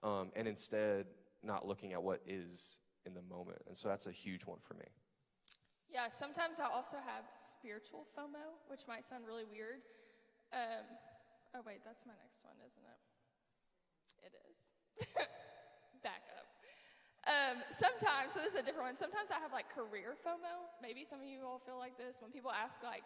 and instead not looking at what is in the moment. And so that's a huge one for me. Yeah, sometimes I also have spiritual FOMO, which might sound really weird. Oh, wait, that's my next one, isn't it? It is. Back up. Sometimes, so this is a different one. Sometimes I have like career FOMO. Maybe some of you all feel like this. When people ask like,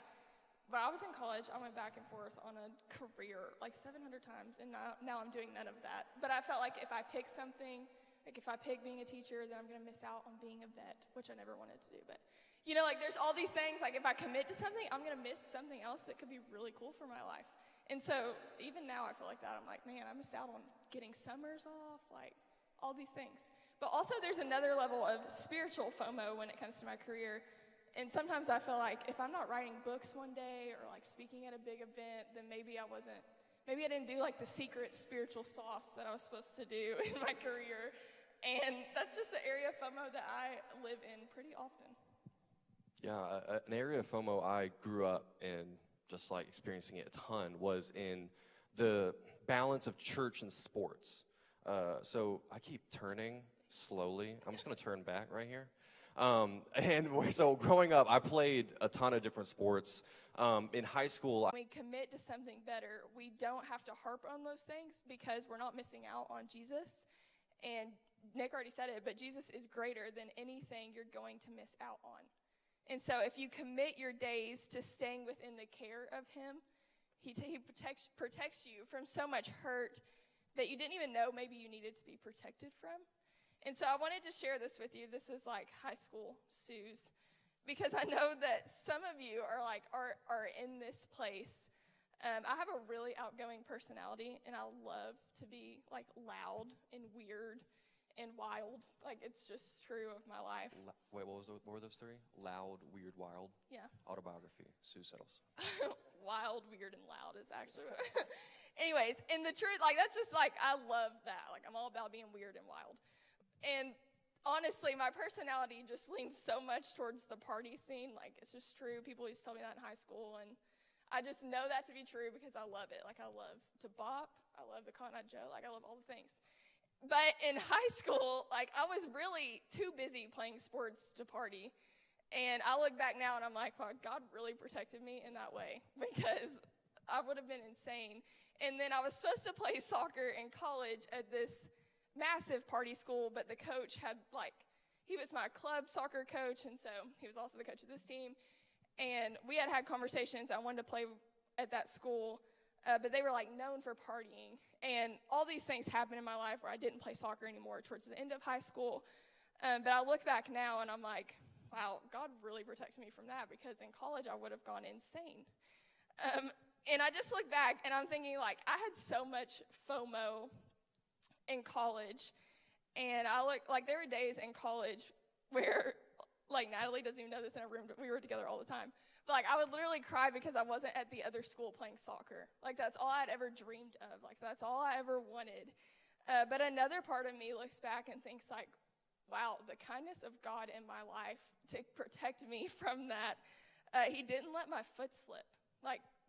when I was in college, I went back and forth on a career like 700 times, and now I'm doing none of that. But I felt like if I pick something, like if I pick being a teacher, then I'm going to miss out on being a vet, which I never wanted to do. But, you know, like there's all these things, like if I commit to something, I'm going to miss something else that could be really cool for my life. And so even now I feel like that. I'm like, man, I missed out on getting summers off, like all these things. But also there's another level of spiritual FOMO when it comes to my career. And sometimes I feel like if I'm not writing books one day or like speaking at a big event, then maybe I didn't do like the secret spiritual sauce that I was supposed to do in my career. And that's just an area of FOMO that I live in pretty often. Yeah, an area of FOMO I grew up in, just like experiencing it a ton, was in the balance of church and sports. So I keep turning slowly. I'm just going to turn back right here. So growing up, I played a ton of different sports. In high school, when we commit to something better, we don't have to harp on those things because we're not missing out on Jesus. And Nick already said it, but Jesus is greater than anything you're going to miss out on. And so if you commit your days to staying within the care of him, he protects you from so much hurt that you didn't even know maybe you needed to be protected from. And so I wanted to share this with you. This is like high school Suze, because I know that some of you are in this place. I have a really outgoing personality, and I love to be like loud and weird and wild. Like it's just true of my life. Wait, what were those three? Loud, weird, wild? Yeah. Autobiography, Sue Settles. Wild, weird, and loud is actually what anyways, and the truth, like that's just like, I love that. Like I'm all about being weird and wild. And honestly, my personality just leans so much towards the party scene. Like it's just true. People used to tell me that in high school, and I just know that to be true because I love it. Like I love to bop. I love the Cotton Eye Joe. Like I love all the things. But in high school, like I was really too busy playing sports to party. And I look back now and I'm like, wow, God really protected me in that way because I would have been insane. And then I was supposed to play soccer in college at this massive party school, but the coach had he was my club soccer coach, and so he was also the coach of this team. And we had conversations. I wanted to play at that school, but they were known for partying. And all these things happened in my life where I didn't play soccer anymore towards the end of high school. But I look back now and I'm like, wow, God really protected me from that because in college I would have gone insane. And I just look back and I'm thinking I had so much FOMO in college. And I look there were days in college where Natalie doesn't even know this in our room, but we were together all the time. But I would literally cry because I wasn't at the other school playing soccer. That's all I'd ever dreamed of. That's all I ever wanted. But another part of me looks back and thinks wow, the kindness of God in my life to protect me from that. He didn't let my foot slip.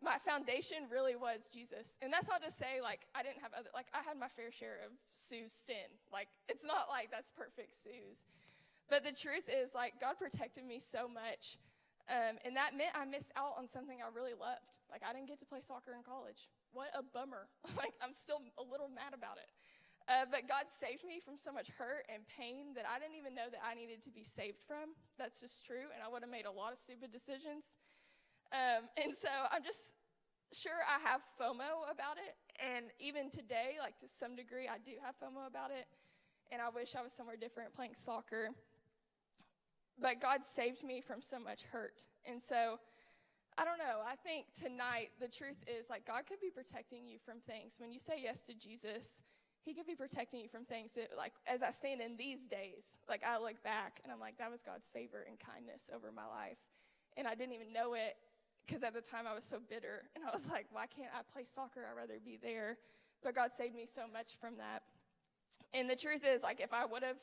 My foundation really was Jesus. And that's not to say I didn't have other, I had my fair share of Sue's sin. It's not that's perfect Sue's. But the truth is God protected me so much. And that meant I missed out on something I really loved. I didn't get to play soccer in college. What a bummer. I'm still a little mad about it. But God saved me from so much hurt and pain that I didn't even know that I needed to be saved from. That's just true. And I would have made a lot of stupid decisions. And so I'm just sure I have FOMO about it. And even today, to some degree, I do have FOMO about it. And I wish I was somewhere different playing soccer. But God saved me from so much hurt. And so, I don't know. I think tonight, the truth is, God could be protecting you from things. When you say yes to Jesus, he could be protecting you from things that, as I stand in these days, I look back and I'm that was God's favor and kindness over my life. And I didn't even know it because at the time I was so bitter. And I was why can't I play soccer? I'd rather be there. But God saved me so much from that. And the truth is, if I would have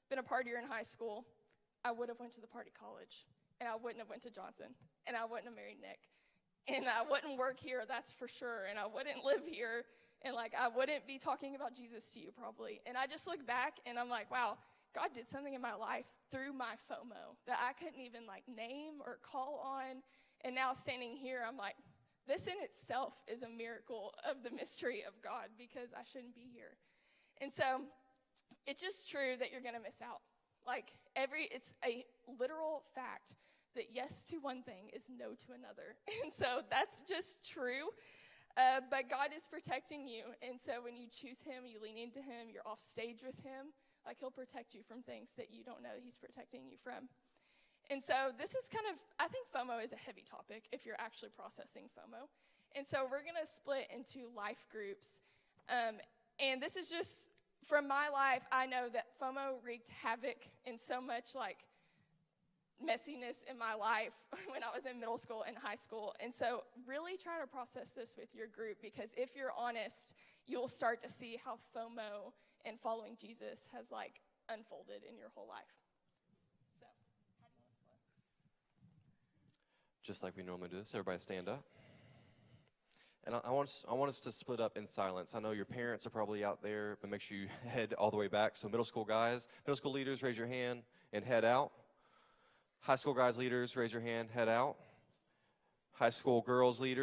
been a partier in high school, I would have went to the party college, and I wouldn't have went to Johnson, and I wouldn't have married Nick, and I wouldn't work here, that's for sure, and I wouldn't live here, And like, I wouldn't be talking about Jesus to you probably. And I just look back and I'm like, wow, God did something in my life through my FOMO that I couldn't even like name or call on. And now standing here, I'm like, this in itself is a miracle of the mystery of God, because I shouldn't be here. And so it's just true that you're going to miss out. Like it's a literal fact that yes to one thing is no to another. And so that's just true. But God is protecting you. And so when you choose him, you lean into him, you're off stage with him, like he'll protect you from things that you don't know he's protecting you from. And so this is kind of, I think FOMO is a heavy topic if you're actually processing FOMO. And so we're going to split into life groups. And this is just, from my life, I know that FOMO wreaked havoc in so much like messiness in my life when I was in middle school and high school. And so really try to process this with your group, because if you're honest, you'll start to see how FOMO and following Jesus has like unfolded in your whole life. So, how do you want to split? Just like we normally do this, everybody stand up. And I want us to split up in silence. I know your parents are probably out there, but make sure you head all the way back. So middle school guys, middle school leaders, raise your hand and head out. High school guys, leaders, raise your hand, head out. High school girls, leaders.